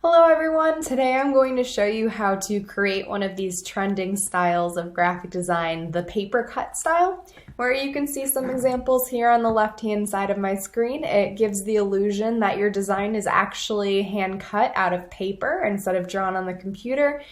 Hello everyone! Today I'm going to show you how to create one of these trending styles of graphic design, the Papercut style, where you can see some examples here on the left-hand side of my screen. It gives the illusion that your design is actually hand cut out of paper instead of drawn on the computer.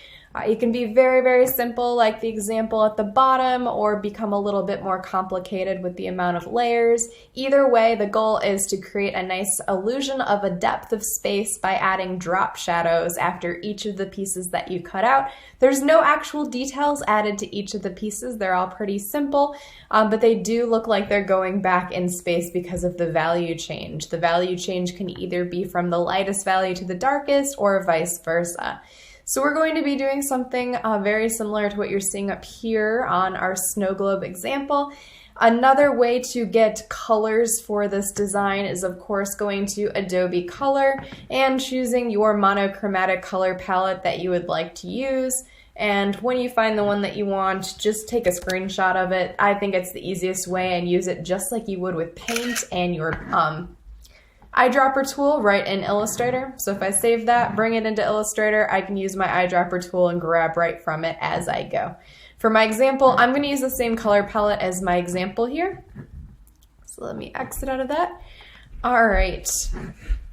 It can be very, very simple like the example at the bottom, or become a little bit more complicated with the amount of layers. Either way, the goal is to create a nice illusion of a depth of space by adding drop shadows after each of the pieces that you cut out. There's no actual details added to each of the pieces. They're all pretty simple, but they do look like they're going back in space because of the value change. The value change can either be from the lightest value to the darkest or vice versa. So we're going to be doing something very similar to what you're seeing up here on our snow globe example. Another way to get colors for this design is of course going to Adobe Color and choosing your monochromatic color palette that you would like to use. And when you find the one that you want, just take a screenshot of it. I think it's the easiest way, and use it just like you would with paint and your eyedropper tool right in Illustrator. So if I save that, bring it into Illustrator, I can use my eyedropper tool and grab right from it as I go. For my example, I'm going to use the same color palette as my example here. So let me exit out of that. All right.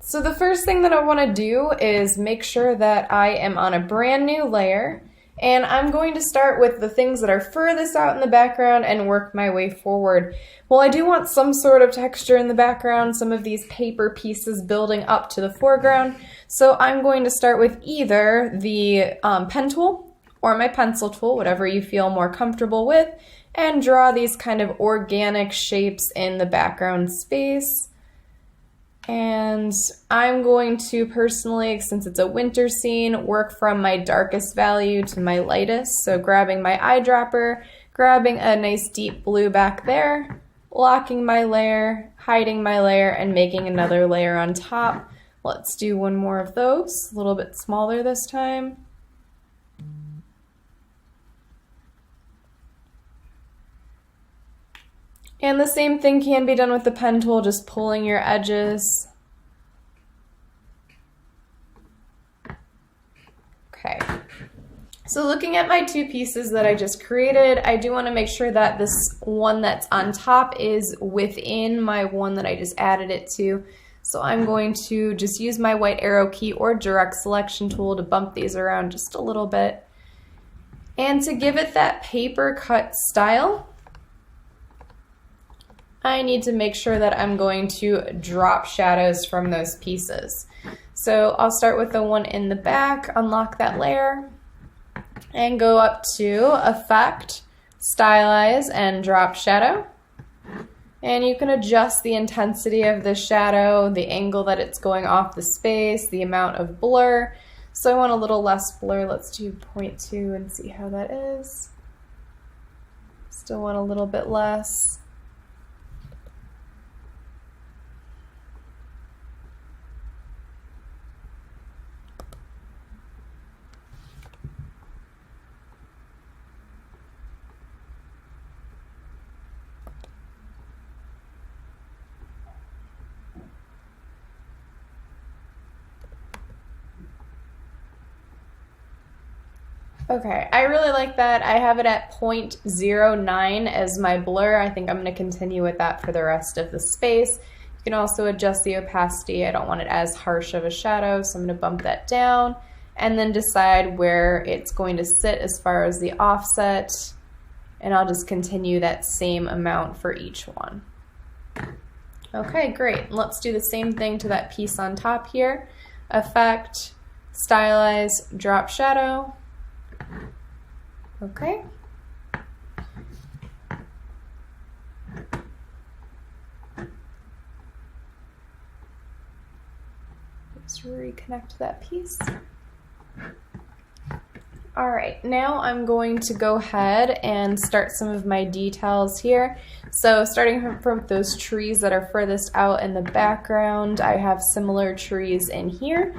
So the first thing that I want to do is make sure that I am on a brand new layer. And I'm going to start with the things that are furthest out in the background and work my way forward. Well, I do want some sort of texture in the background, some of these paper pieces building up to the foreground. So I'm going to start with either the pen tool or my pencil tool, whatever you feel more comfortable with, and draw these kind of organic shapes in the background space. And I'm going to personally, since it's a winter scene, work from my darkest value to my lightest. So grabbing my eyedropper, grabbing a nice deep blue back there, locking my layer, hiding my layer, and making another layer on top. Let's do one more of those, a little bit smaller this time. And the same thing can be done with the pen tool, just pulling your edges. Okay, so looking at my two pieces that I just created, I do want to make sure that this one that's on top is within my one that I just added it to. So I'm going to just use my white arrow key or direct selection tool to bump these around just a little bit. And to give it that paper cut style, I need to make sure that I'm going to drop shadows from those pieces. So I'll start with the one in the back, unlock that layer, and go up to Effect, Stylize, and Drop Shadow. And you can adjust the intensity of the shadow, the angle that it's going off the space, the amount of blur. So I want a little less blur. Let's do 0.2 and see how that is. Still want a little bit less. Okay, I really like that. I have it at 0.09 as my blur. I think I'm going to continue with that for the rest of the space. You can also adjust the opacity. I don't want it as harsh of a shadow, so I'm going to bump that down and then decide where it's going to sit as far as the offset, and I'll just continue that same amount for each one. Okay, great. Let's do the same thing to that piece on top here. Effect, Stylize, Drop Shadow. Okay. Just reconnect that piece. All right, now I'm going to go ahead and start some of my details here. So starting from those trees that are furthest out in the background, I have similar trees in here.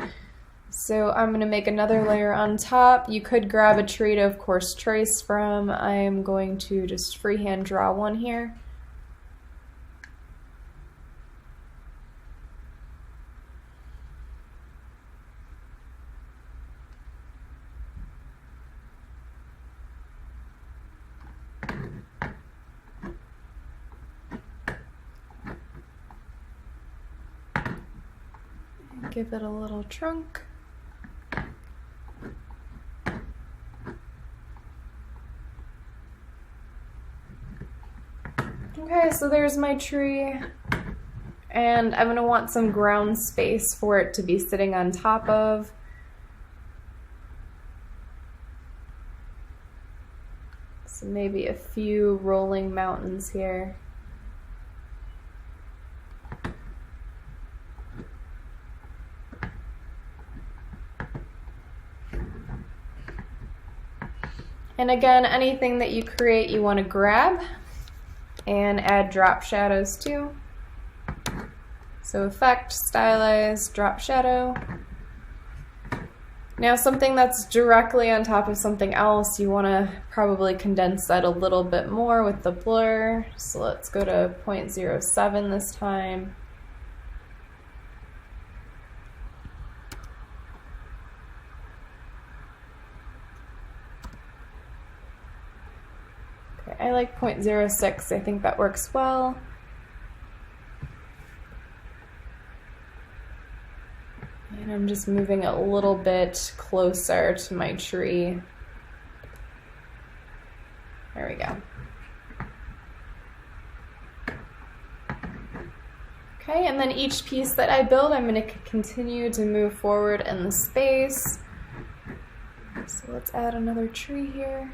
So I'm going to make another layer on top. You could grab a tree to, of course, trace from. I'm going to just freehand draw one here. Give it a little trunk. Okay, so there's my tree, and I'm going to want some ground space for it to be sitting on top of. So maybe a few rolling mountains here. And again, anything that you create you want to grab and add drop shadows to. So effect, stylize, drop shadow. Now something that's directly on top of something else, you want to probably condense that a little bit more with the blur. So let's go to 0.07 this time. I like 0.06, I think that works well. And I'm just moving a little bit closer to my tree. There we go. Okay, and then each piece that I build, I'm going to continue to move forward in the space. So let's add another tree here.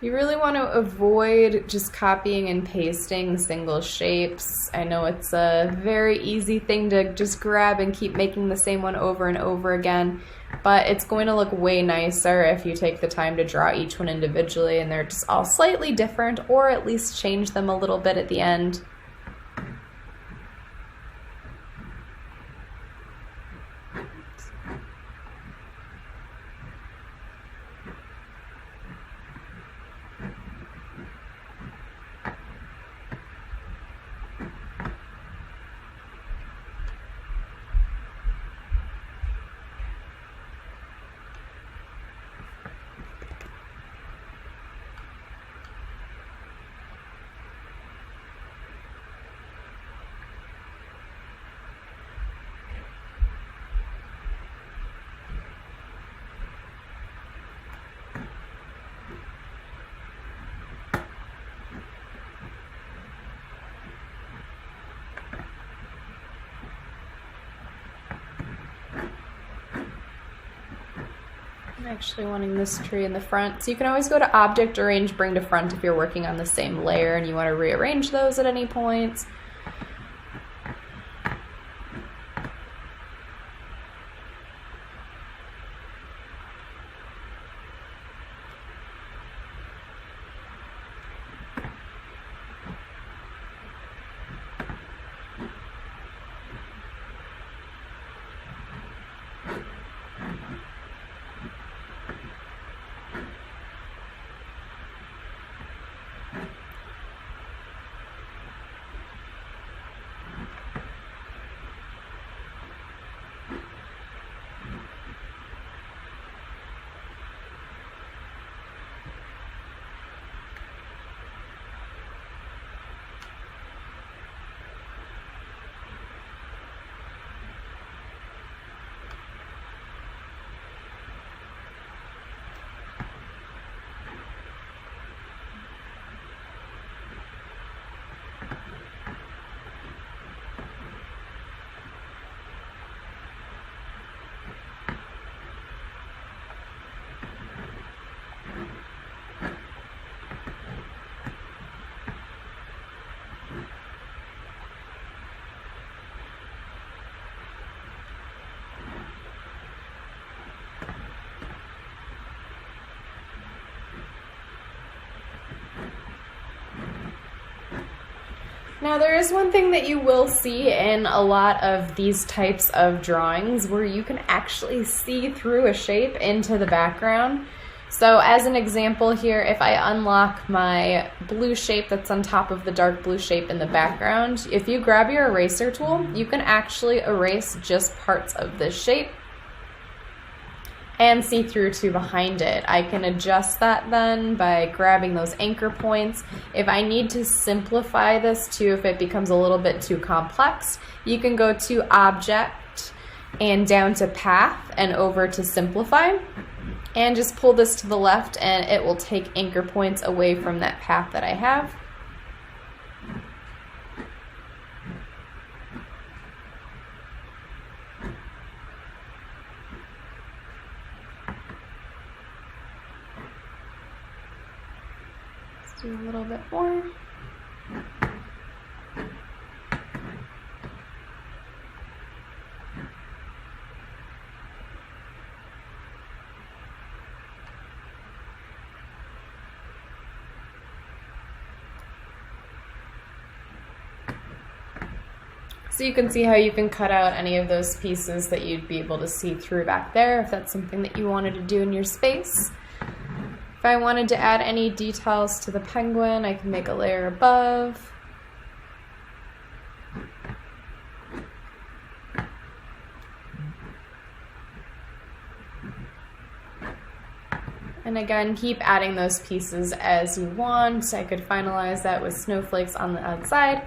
You really want to avoid just copying and pasting single shapes. I know it's a very easy thing to just grab and keep making the same one over and over again, but it's going to look way nicer if you take the time to draw each one individually and they're just all slightly different, or at least change them a little bit at the end. I'm actually wanting this tree in the front. So you can always go to Object, Arrange, Bring to Front if you're working on the same layer and you want to rearrange those at any point. Now there is one thing that you will see in a lot of these types of drawings where you can actually see through a shape into the background. So as an example here, if I unlock my blue shape that's on top of the dark blue shape in the background, if you grab your eraser tool, you can actually erase just parts of this shape. and see through to behind it. I can adjust that then by grabbing those anchor points. If I need to simplify this too, if it becomes a little bit too complex, you can go to Object and down to Path and over to Simplify, and just pull this to the left and it will take anchor points away from that path that I have. Let's do a little bit more. So you can see how you can cut out any of those pieces that you'd be able to see through back there if that's something that you wanted to do in your space. If I wanted to add any details to the penguin, I can make a layer above. And again, keep adding those pieces as you want. I could finalize that with snowflakes on the outside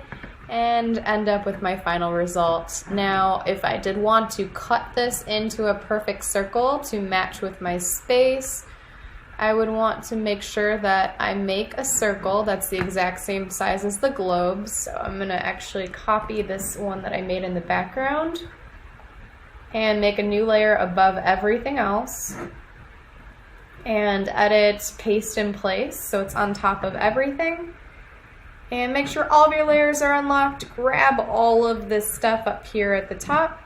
and end up with my final result. Now, if I did want to cut this into a perfect circle to match with my space, I would want to make sure that I make a circle that's the exact same size as the globe. So I'm gonna actually copy this one that I made in the background and make a new layer above everything else and edit paste in place so it's on top of everything. And make sure all of your layers are unlocked. Grab all of this stuff up here at the top,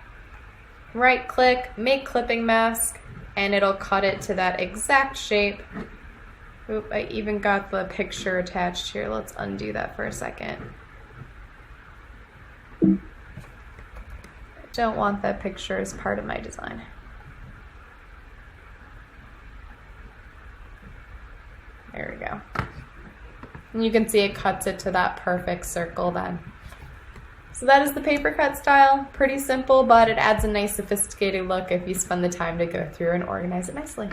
right click, make clipping mask, and it'll cut it to that exact shape. Oop, I even got the picture attached here. Let's undo that for a second. I don't want that picture as part of my design. There we go. And you can see it cuts it to that perfect circle then. So that is the Papercut style. Pretty simple, but it adds a nice sophisticated look if you spend the time to go through and organize it nicely.